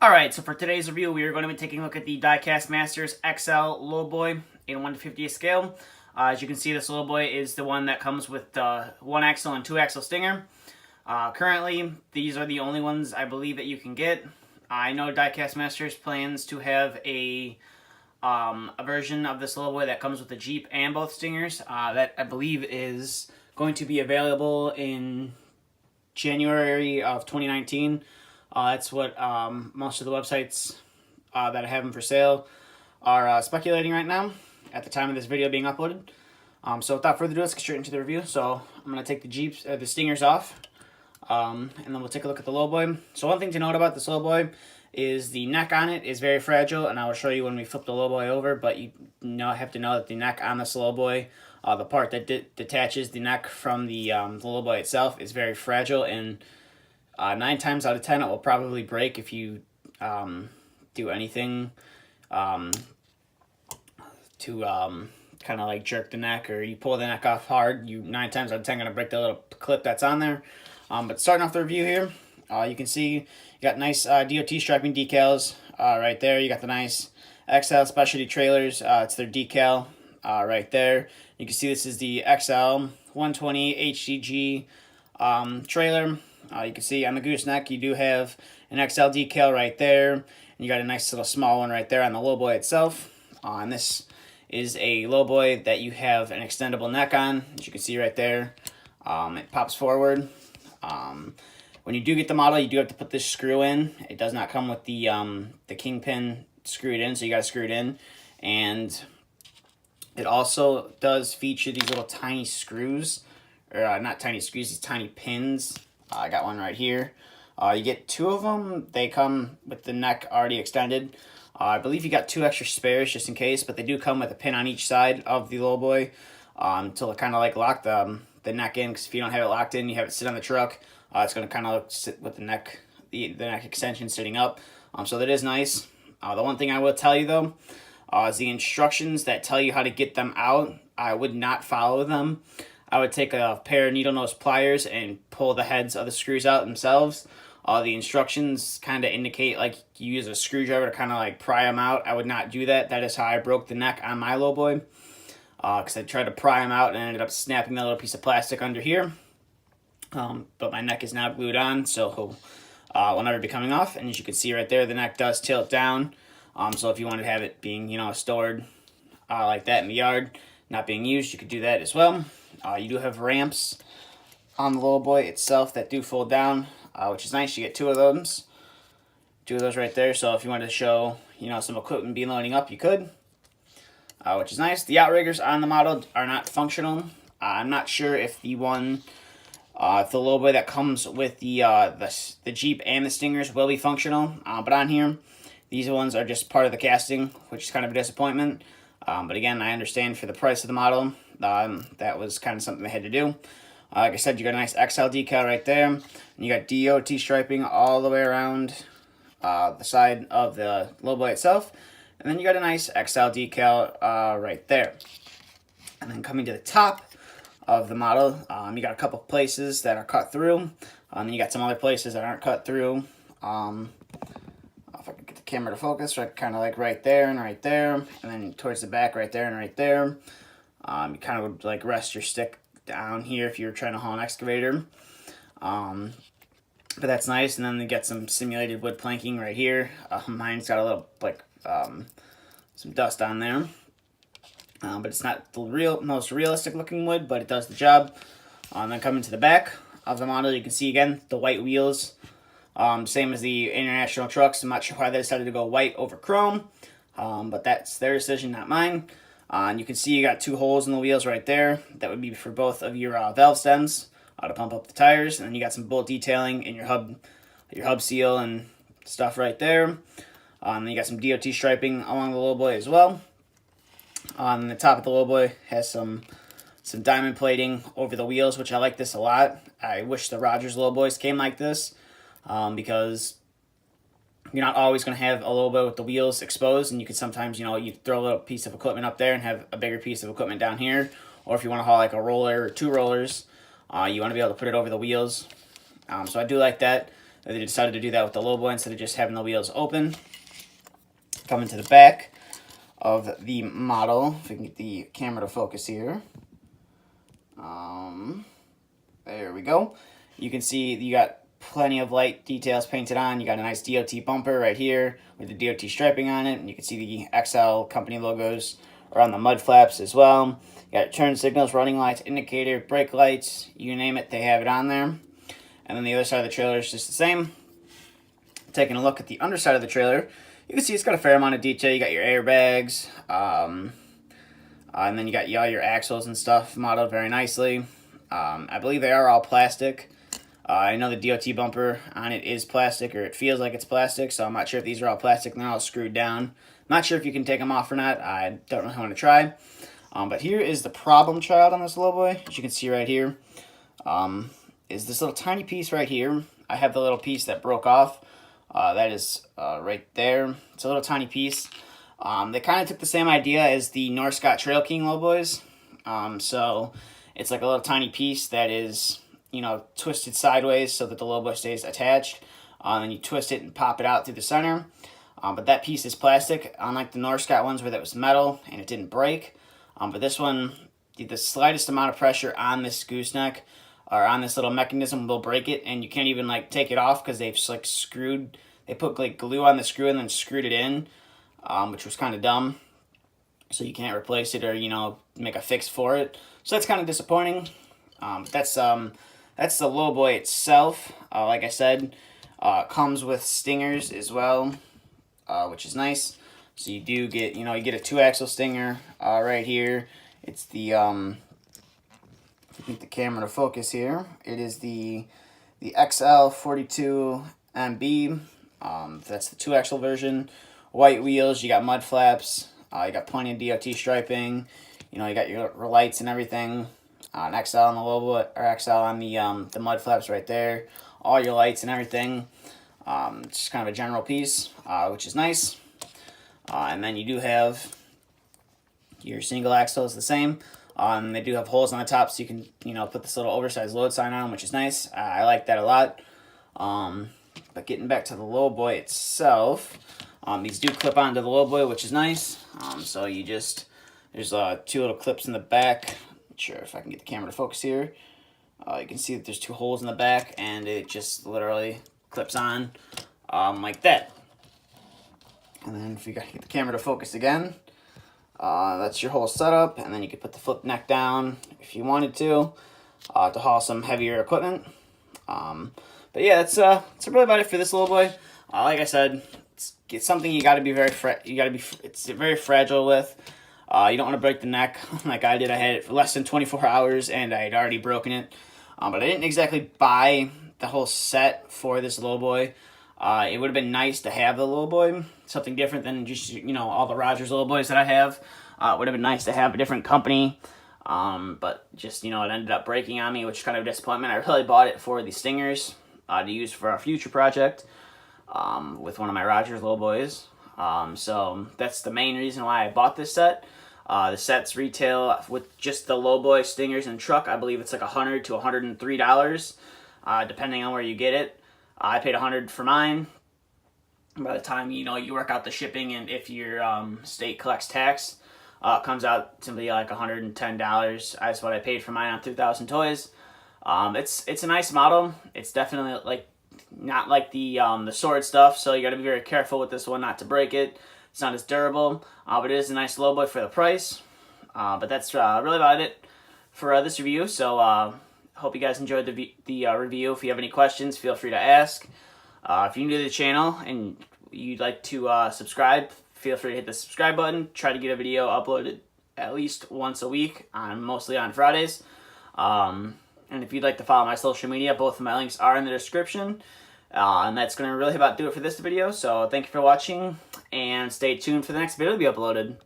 Alright, so for today's review, we are going to be taking a look at the Diecast Masters XL Lowboy in 1/50th scale. As you can see, this Lowboy is the one that comes with the 1-axle and 2-axle stinger. Currently, these are the only ones I believe that you can get. I know Diecast Masters plans to have a version of this Lowboy that comes with the Jeep and both stingers. That I believe is going to be available in January of 2019. That's what most of the websites that have them for sale are speculating right now at the time of this video being uploaded. So without further ado, let's get straight into the review. So I'm going to take the stingers off, and then we'll take a look at the Lowboy. So one thing to note about this Lowboy is the neck on it is very fragile, and I will show you when we flip the Lowboy over, but you have to know that the neck on this Lowboy, the part that detaches the neck from the Lowboy itself, is very fragile, and 9 times out of 10 it will probably break if you do anything to kind of like jerk the neck, or you pull the neck off hard. 9 times out of 10 going to break the little clip that's on there. But starting off the review here, you can see you got nice DOT striping decals right there. You got the nice XL Specialty trailers. It's their decal right there. You can see this is the XL 120 HDG trailer. You can see on the gooseneck you do have an XL decal right there, and you got a nice little small one right there on the Lowboy itself. And this is a Lowboy that you have an extendable neck on, as you can see right there. It pops forward. When you do get the model, you do have to put this screw in. It does not come with the kingpin screwed in, so you got to screw it in. And it also does feature these little tiny screws, or not tiny screws, these tiny pins. I got one right here. You get 2 of them. They come with the neck already extended. I believe you got 2 extra spares just in case, but they do come with a pin on each side of the Lowboy to kind of like lock the neck in, because if you don't have it locked in, you have it sit on the truck, it's going to kind of sit with the neck extension sitting up. So that is nice. The one thing I will tell you though is the instructions that tell you how to get them out. I would not follow them. I would take a pair of needle nose pliers and pull the heads of the screws out themselves. The instructions kind of indicate like you use a screwdriver to kind of like pry them out. I would not do that. That is how I broke the neck on my Lowboy, because I tried to pry them out and ended up snapping that little piece of plastic under here. But my neck is now glued on, so will never be coming off. And as you can see right there, the neck does tilt down. So if you wanted to have it being, stored like that in the yard, not being used, you could do that as well. You do have ramps on the Lowboy itself that do fold down, which is nice. You get 2 of those. 2 of those right there. So if you wanted to show, some equipment being loading up, you could, which is nice. The outriggers on the model are not functional. I'm not sure if the one, if the Lowboy that comes with the Jeep and the stingers will be functional. But on here, these ones are just part of the casting, which is kind of a disappointment. But again, I understand for the price of the model, that was kind of something they had to do. Like I said, you got a nice XL decal right there. And you got DOT striping all the way around the side of the Lowboy itself. And then you got a nice XL decal right there. And then coming to the top of the model, you got a couple places that are cut through. And you got some other places that aren't cut through. If I can get the camera to focus, right, kind of like right there and right there. And then towards the back right there and right there. You kind of would like rest your stick down here if you're trying to haul an excavator. But that's nice. And then you get some simulated wood planking right here. Mine's got a little like some dust on there. But it's not the most realistic looking wood, but it does the job. Then coming to the back of the model, you can see again the white wheels. Same as the International trucks. I'm not sure why they decided to go white over chrome. But that's their decision, not mine. And you can see you got 2 holes in the wheels right there. That would be for both of your valve stems to pump up the tires. And then you got some bolt detailing in your hub seal and stuff right there. Then you got some DOT striping along the Lowboy as well. On the top of the Lowboy has some diamond plating over the wheels, which I like this a lot. I wish the Rogers Lowboys came like this, because you're not always going to have a Lowboy with the wheels exposed, and you could sometimes, you throw a little piece of equipment up there and have a bigger piece of equipment down here. Or if you want to haul like a roller or 2 rollers, you want to be able to put it over the wheels. So I do like that. They decided to do that with the Lowboy instead of just having the wheels open. Coming to the back of the model, if we can get the camera to focus here. There we go. You can see you got plenty of light details painted on. You got a nice DOT bumper right here with the DOT striping on it, and you can see the XL company logos around the mud flaps as well. You got turn signals, running lights, indicator, brake lights, you name it, they have it on there. And then the other side of the trailer is just the same. Taking a look at the underside of the trailer, you can see it's got a fair amount of detail. You got your airbags, and then you got all your axles and stuff modeled very nicely. I believe they are all plastic. I know the DOT bumper on it is plastic, or it feels like it's plastic, so I'm not sure if these are all plastic and they're all screwed down. I'm not sure if you can take them off or not. I don't really want to try. But here is the problem child on this Lowboy. As you can see right here, is this little tiny piece right here. I have the little piece that broke off. That is right there. It's a little tiny piece. They kind of took the same idea as the North Scott Trail King Lowboys. So it's like a little tiny piece that is, you know, twisted sideways so that the Lowboy stays attached. And you twist it and pop it out through the center. But that piece is plastic, unlike the North Scott ones where that was metal and it didn't break. But this one, the slightest amount of pressure on this gooseneck or on this little mechanism will break it, and you can't even like take it off because they've like screwed. They put like glue on the screw and then screwed it in, which was kind of dumb. So you can't replace it or, you know, make a fix for it. So that's kind of disappointing. That's the Lowboy itself. Like I said, comes with stingers as well, which is nice. So you do get, you know, you get a 2-axle stinger right here. It's the if you get the camera to focus here, it is the XL42MB. That's the 2-axle version. White wheels. You got mud flaps. You got plenty of DOT striping. You know, you got your lights and everything. An XL on the Lowboy, or XL on the mud flaps right there. All your lights and everything. It's just kind of a general piece, which is nice. And then you do have your single axle is the same. They do have holes on the top, so you can, you know, put this little oversized load sign on, which is nice. I like that a lot. But getting back to the Lowboy itself, these do clip onto the Lowboy, which is nice. So you just, there's 2 little clips in the back. Not sure if I can get the camera to focus here. You can see that there's 2 holes in the back, and it just literally clips on like that. And then if you get the camera to focus again, that's your whole setup. And then you could put the flip neck down if you wanted to haul some heavier equipment. But yeah, that's really about it for this Lowboy. Like I said, it's something you got to be it's very fragile with. You don't want to break the neck like I did. I had it for less than 24 hours and I had already broken it. But I didn't exactly buy the whole set for this Lowboy. It would have been nice to have the Lowboy, something different than just, you know, all the Rogers Lowboys that I have. It would have been nice to have a different company, but just, you know, it ended up breaking on me, which is kind of a disappointment. I really bought it for the stingers to use for a future project with one of my Rogers Lowboys. So that's the main reason why I bought this set. The sets retail with just the Lowboy stingers and truck. I believe it's like $100 to $103, depending on where you get it. I paid $100 for mine. By the time, you know, you work out the shipping and if your state collects tax, it comes out to be like $110. That's what I paid for mine on 2000 Toys. It's a nice model. It's definitely like not like the sword stuff, so you got to be very careful with this one not to break it. It's not as durable, but it is a nice Lowboy for the price. But that's really about it for this review. So hope you guys enjoyed the review. If you have any questions, feel free to ask. If you're new to the channel and you'd like to subscribe, feel free to hit the subscribe button. Try to get a video uploaded at least once a week, mostly on Fridays. And if you'd like to follow my social media, both of my links are in the description. And that's going to really about do it for this video. So thank you for watching, and stay tuned for the next video to be uploaded.